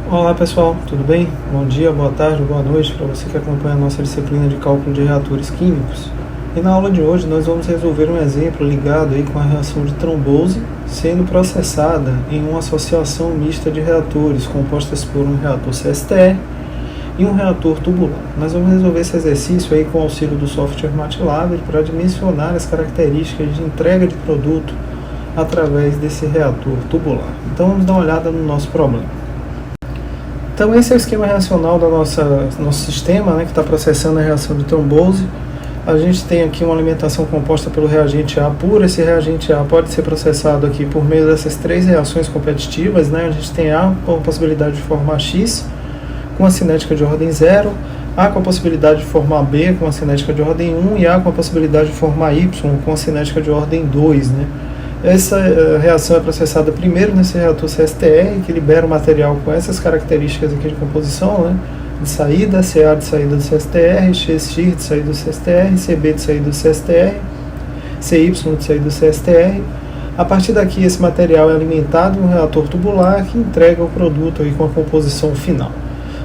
Olá pessoal, tudo bem? Bom dia, boa tarde, boa noite para você que acompanha a nossa disciplina de cálculo de reatores químicos. E na aula de hoje nós vamos resolver um exemplo ligado aí com a reação de trombose sendo processada em uma associação mista de reatores compostas por um reator CSTR e um reator tubular. Nós vamos resolver esse exercício aí com o auxílio do software MATLAB para dimensionar as características de entrega de produto através desse reator tubular. Então vamos dar uma olhada no nosso problema. Então esse é o esquema reacional do nosso sistema, que está processando a reação de trombose. A gente tem aqui uma alimentação composta pelo reagente A puro. Esse reagente A pode ser processado aqui por meio dessas três reações competitivas. A gente tem A com a possibilidade de formar X com a cinética de ordem 0, A com a possibilidade de formar B com a cinética de ordem 1 e A com a possibilidade de formar Y com a cinética de ordem 2. Essa reação é processada primeiro nesse reator CSTR, que libera o material com essas características aqui de composição, de saída, CA de saída do CSTR, XX de saída do CSTR, CB de saída do CSTR, CY de saída do CSTR. A partir daqui, esse material é alimentado em um reator tubular que entrega o produto aí com a composição final.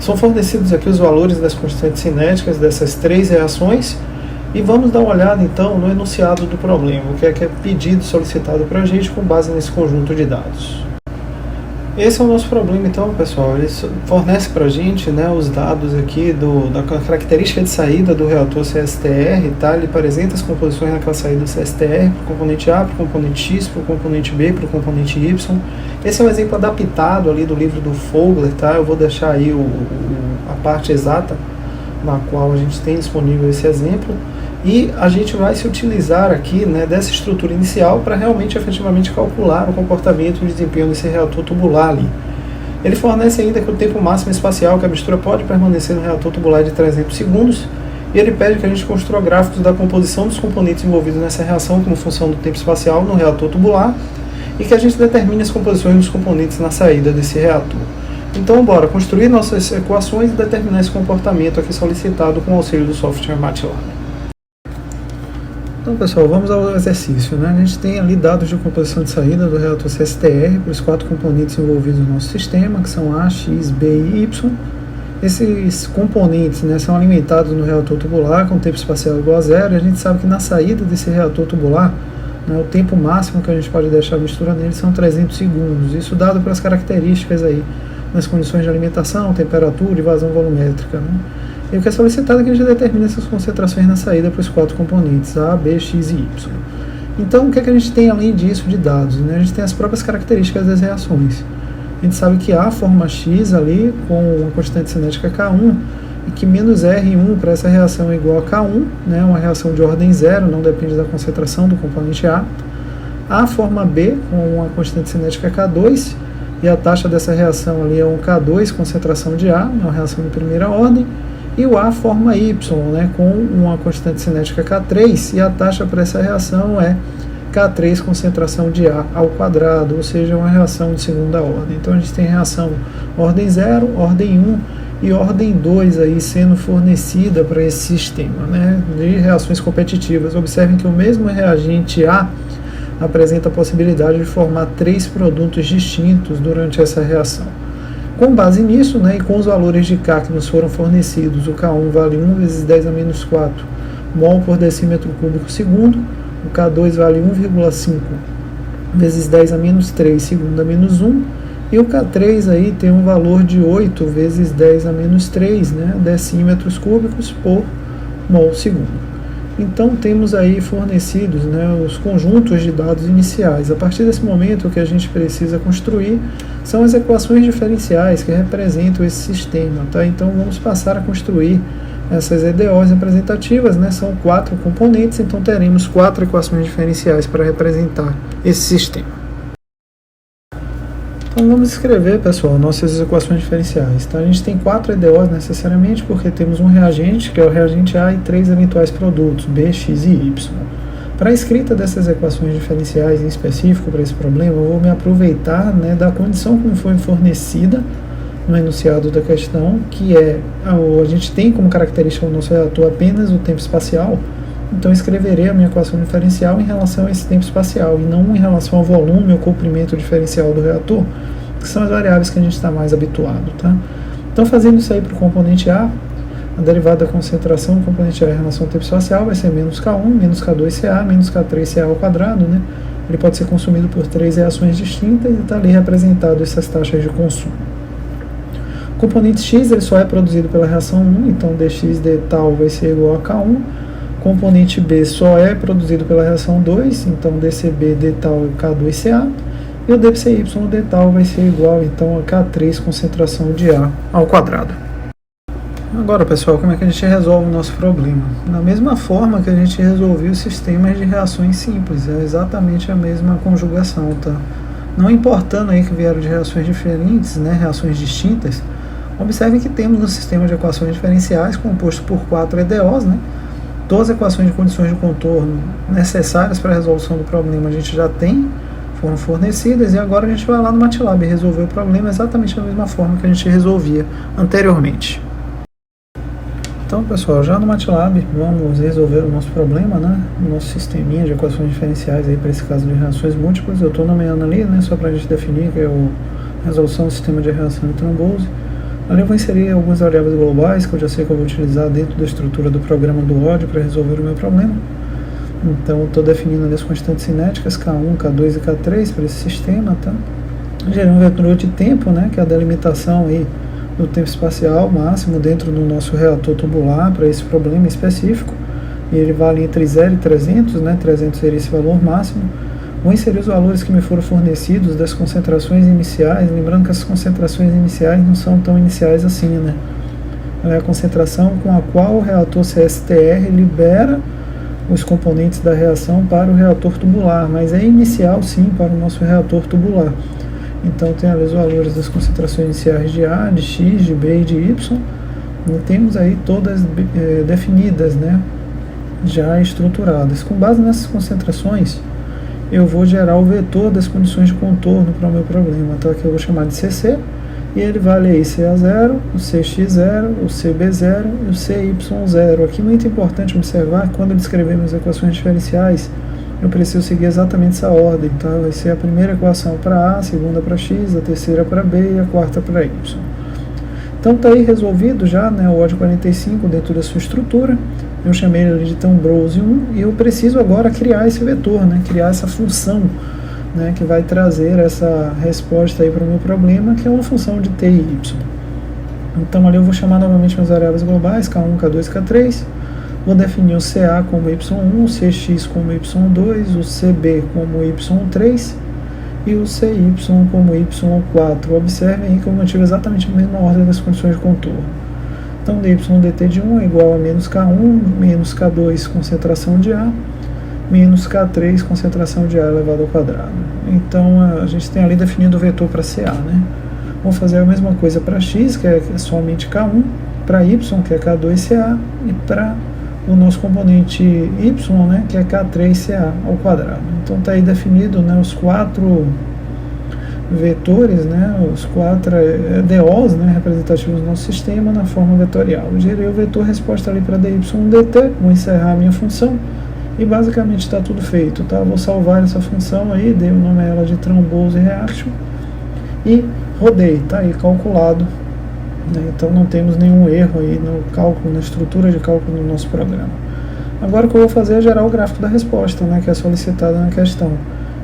São fornecidos aqui os valores das constantes cinéticas dessas três reações. E vamos dar uma olhada então no enunciado do problema, o que é pedido solicitado para a gente com base nesse conjunto de dados. Esse é o nosso problema então, pessoal. Ele fornece para a gente os dados aqui da característica de saída do reator CSTR, tá? Ele apresenta as composições naquela saída do CSTR, para o componente A, para o componente X, para o componente B, para o componente Y. Esse é um exemplo adaptado ali do livro do Fogler, tá? Eu vou deixar aí a parte exata na qual a gente tem disponível esse exemplo. E a gente vai se utilizar aqui dessa estrutura inicial para realmente, efetivamente, calcular o comportamento e o desempenho desse reator tubular ali. Ele fornece ainda que o tempo máximo espacial que a mistura pode permanecer no reator tubular é de 300 segundos, e ele pede que a gente construa gráficos da composição dos componentes envolvidos nessa reação como função do tempo espacial no reator tubular, e que a gente determine as composições dos componentes na saída desse reator. Então, bora construir nossas equações e determinar esse comportamento aqui solicitado com o auxílio do software MATLAB. Então, pessoal, vamos ao exercício. A gente tem ali dados de composição de saída do reator CSTR para os quatro componentes envolvidos no nosso sistema, que são A, X, B e Y. Esses componentes são alimentados no reator tubular com tempo espacial igual a 0, e a gente sabe que na saída desse reator tubular, o tempo máximo que a gente pode deixar a mistura nele são 300 segundos. Isso dado pelas características aí, nas condições de alimentação, temperatura e vazão volumétrica. E o que é solicitado é que a gente determine essas concentrações na saída para os quatro componentes, A, B, X e Y. Então, o que é que a gente tem além disso de dados? A gente tem as próprias características das reações. A gente sabe que A forma X ali com uma constante cinética K1, e que menos R1 para essa reação é igual a K1, uma reação de ordem 0, não depende da concentração do componente A. A forma B com uma constante cinética K2, e a taxa dessa reação ali é um K2, concentração de A, uma reação de primeira ordem. E o A forma Y, com uma constante cinética K3, e a taxa para essa reação é K3, concentração de A ao quadrado, ou seja, uma reação de segunda ordem. Então a gente tem reação ordem 0, ordem 1 e ordem 2 aí sendo fornecida para esse sistema de reações competitivas. Observem que o mesmo reagente A apresenta a possibilidade de formar três produtos distintos durante essa reação. Com base nisso, e com os valores de K que nos foram fornecidos, o K1 vale 1 vezes 10 a menos 4 mol por decímetro cúbico segundo, o K2 vale 1,5 vezes 10 a menos 3 segundo a menos 1, e o K3 aí tem um valor de 8 vezes 10 a menos 3 decímetros cúbicos por mol segundo. Então temos aí fornecidos os conjuntos de dados iniciais. A partir desse momento, o que a gente precisa construir são as equações diferenciais que representam esse sistema. Então vamos passar a construir essas EDOs representativas. São 4 componentes, então teremos 4 equações diferenciais para representar esse sistema. Então vamos escrever, pessoal, nossas equações diferenciais. A gente tem 4 EDOs necessariamente, porque temos um reagente, que é o reagente A, e 3 eventuais produtos, B, X e Y. Para a escrita dessas equações diferenciais em específico para esse problema, eu vou me aproveitar da condição como foi fornecida no enunciado da questão, que é, a gente tem como característica o nosso reator apenas o tempo espacial. Então escreverei a minha equação diferencial em relação a esse tempo espacial e não em relação ao volume ou comprimento diferencial do reator, que são as variáveis que a gente está mais habituado, tá? Então, fazendo isso aí para o componente A, a derivada da concentração do componente A em relação ao tempo espacial vai ser menos K1, menos K2CA, menos K3CA ao quadrado, né? Ele pode ser consumido por 3 reações distintas e está ali representado essas taxas de consumo. O componente X ele só é produzido pela reação 1, então dx d tal vai ser igual a K1. O componente B só é produzido pela reação 2, então dCb d tal é K2CA. E o dψy d tal vai ser igual então a K3 concentração de A ao quadrado. Agora, pessoal, como é que a gente resolve o nosso problema? Da mesma forma que a gente resolveu os sistemas de reações simples, é exatamente a mesma conjugação, tá? Não importando aí que vieram de reações diferentes, né, reações distintas, observe que temos um sistema de equações diferenciais composto por 4 EDOs, né? Todas as equações de condições de contorno necessárias para a resolução do problema a gente já tem, foram fornecidas, e agora a gente vai lá no MATLAB e resolver o problema exatamente da mesma forma que a gente resolvia anteriormente. Então, pessoal, já no MATLAB vamos resolver o nosso problema, né? O nosso sisteminha de equações diferenciais aí para esse caso de reações múltiplas. Eu estou nomeando ali, né? Só para a gente definir que é a resolução do sistema de reação de Thrombose. Ali eu vou inserir algumas variáveis globais que eu já sei que eu vou utilizar dentro da estrutura do programa do OD para resolver o meu problema. Então, estou definindo ali as constantes cinéticas K1, K2 e K3 para esse sistema, tá? Gerei um vetor de tempo, né? Que é a delimitação aí do tempo espacial máximo dentro do nosso reator tubular para esse problema específico, e ele vale entre 0 e 300, né? 300 seria esse valor máximo. Vou inserir os valores que me foram fornecidos das concentrações iniciais, lembrando que as concentrações iniciais não são tão iniciais assim, né? É a concentração com a qual o reator CSTR libera os componentes da reação para o reator tubular, mas é inicial sim para o nosso reator tubular. Então tem ali os valores das concentrações iniciais de A, de X, de B e de Y, e temos aí todas definidas, né, já estruturadas. Com base nessas concentrações, eu vou gerar o vetor das condições de contorno para o meu problema, tá? Que eu vou chamar de CC, e ele vale aí CA0, o CX0, o CB0 e o CY0. Aqui muito importante observar que quando eu descrever minhas equações diferenciais, eu preciso seguir exatamente essa ordem, tá? Vai ser a primeira equação para A, a segunda para X, a terceira para B e a quarta para Y. Então está aí resolvido já, né, o OD 45 dentro da sua estrutura. Eu chamei ele de Thrombose 1 e eu preciso agora criar esse vetor, né, criar essa função, né, que vai trazer essa resposta aí para o meu problema, que é uma função de t e y. Então ali eu vou chamar novamente minhas variáveis globais, K1, K2 e K3. Vou definir o CA como Y1, o CX como Y2, o CB como Y3 e o CY como Y4. Observem aí que eu mantive exatamente a mesma ordem das condições de contorno. Então, dy dt de 1 é igual a menos K1, menos K2, concentração de A, menos K3, concentração de A elevado ao quadrado. Então, a gente tem ali definido o vetor para CA, né? Vamos fazer a mesma coisa para X, que é somente K1, para Y, que é K2CA, e para o nosso componente Y, né, que é K3CA ao quadrado. Então está aí definido, né, os 4 vetores, né, os 4 DOs, né, representativos do nosso sistema na forma vetorial. Eu gerei o vetor resposta ali para dy dt, vou encerrar a minha função e basicamente está tudo feito, tá? Vou salvar essa função aí, dei o nome a ela de Thrombose Reaction e rodei, tá aí calculado. Então não temos nenhum erro aí no cálculo, na estrutura de cálculo do nosso programa. Agora o que eu vou fazer é gerar o gráfico da resposta, né, que é solicitado na questão.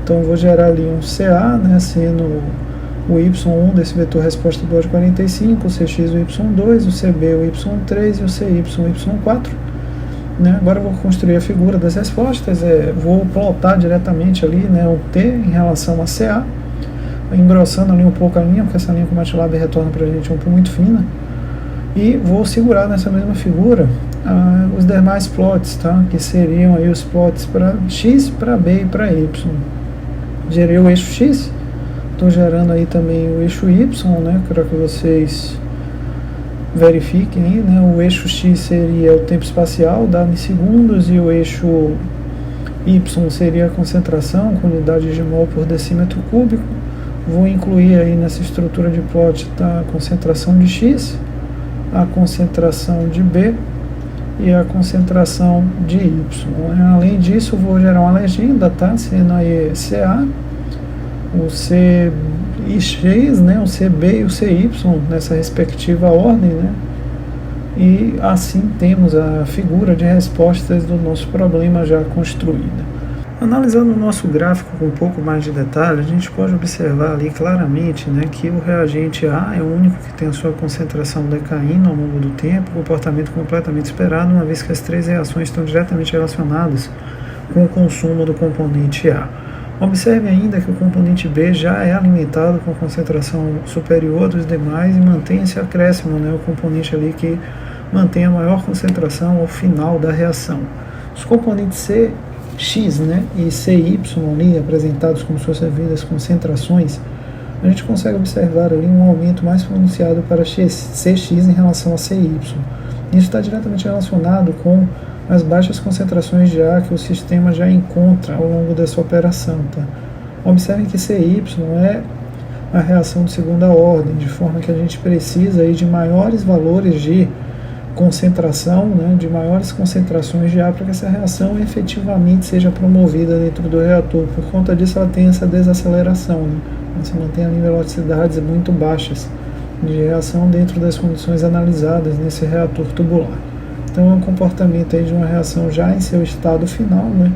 Então eu vou gerar ali um CA, né, sendo o Y1 desse vetor resposta do OD 45, o CX o Y2, o CB o Y3 e o CY o Y4. Né? Agora eu vou construir a figura das respostas, vou plotar diretamente ali, né, o T em relação a CA, engrossando ali um pouco a linha, porque essa linha com o MATLAB retorna para a gente um pouco muito fina, e vou segurar nessa mesma figura os demais plots, tá? Que seriam aí os plots para X, para B e para Y. Gerei o eixo X, estou gerando aí também o eixo Y, né? Para que vocês verifiquem aí, né? O eixo X seria o tempo espacial dado em segundos e o eixo Y seria a concentração com unidade de mol por decímetro cúbico. Vou incluir aí nessa estrutura de plot, tá, a concentração de X, a concentração de B e a concentração de Y. Além disso, vou gerar uma legenda, tá, sendo aí CA, o CB e X, né, o CB e o CY nessa respectiva ordem, né? E assim temos a figura de respostas do nosso problema já construída. Analisando o nosso gráfico com um pouco mais de detalhe, a gente pode observar ali claramente, né, que o reagente A é o único que tem a sua concentração decaindo ao longo do tempo, comportamento completamente esperado, uma vez que as três reações estão diretamente relacionadas com o consumo do componente A. Observe ainda que o componente B já é alimentado com concentração superior dos demais e mantém esse acréscimo, né, o componente ali que mantém a maior concentração ao final da reação. Os componentes C, X, né, e CY ali apresentados como suas devidas concentrações, a gente consegue observar ali um aumento mais pronunciado para CX em relação a CY. Isso está diretamente relacionado com as baixas concentrações de A que o sistema já encontra ao longo dessa operação. Tá? Observem que CY é a reação de segunda ordem, de forma que a gente precisa aí de maiores valores de concentração, né, de maiores concentrações de A para que essa reação efetivamente seja promovida dentro do reator. Por conta disso ela tem essa desaceleração, né? Você mantém ali velocidades muito baixas de reação dentro das condições analisadas nesse reator tubular. Então é um comportamento aí de uma reação já em seu estado final, né?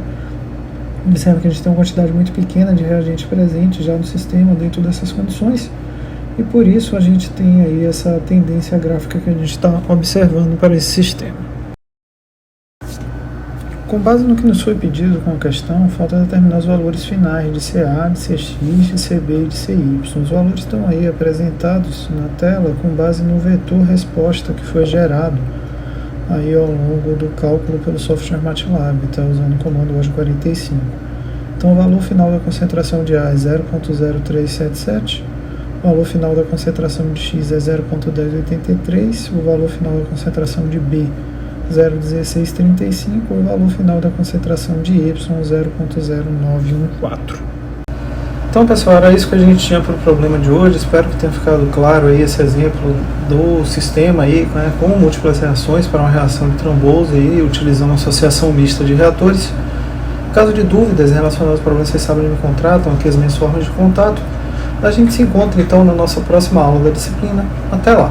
Observe que a gente tem uma quantidade muito pequena de reagente presente já no sistema dentro dessas condições. E por isso a gente tem aí essa tendência gráfica que a gente está observando para esse sistema. Com base no que nos foi pedido com a questão, falta determinar os valores finais de CA, de CX, de CB e de CY. Os valores estão aí apresentados na tela com base no vetor resposta que foi gerado aí ao longo do cálculo pelo software MATLAB, tá, usando o comando OJ45. Então o valor final da concentração de A é 0.0377, o valor final da concentração de X é 0.1083, o valor final da concentração de B 0.1635 e o valor final da concentração de Y 0.0914. Então pessoal, era isso que a gente tinha para o problema de hoje. Espero que tenha ficado claro aí esse exemplo do sistema aí, né, com múltiplas reações para uma reação de Tron-Bose aí, utilizando uma associação mista de reatores. Em caso de dúvidas relacionadas ao problema, vocês sabem me encontrar, estão aqui as minhas formas de contato. A gente se encontra então na nossa próxima aula da disciplina. Até lá!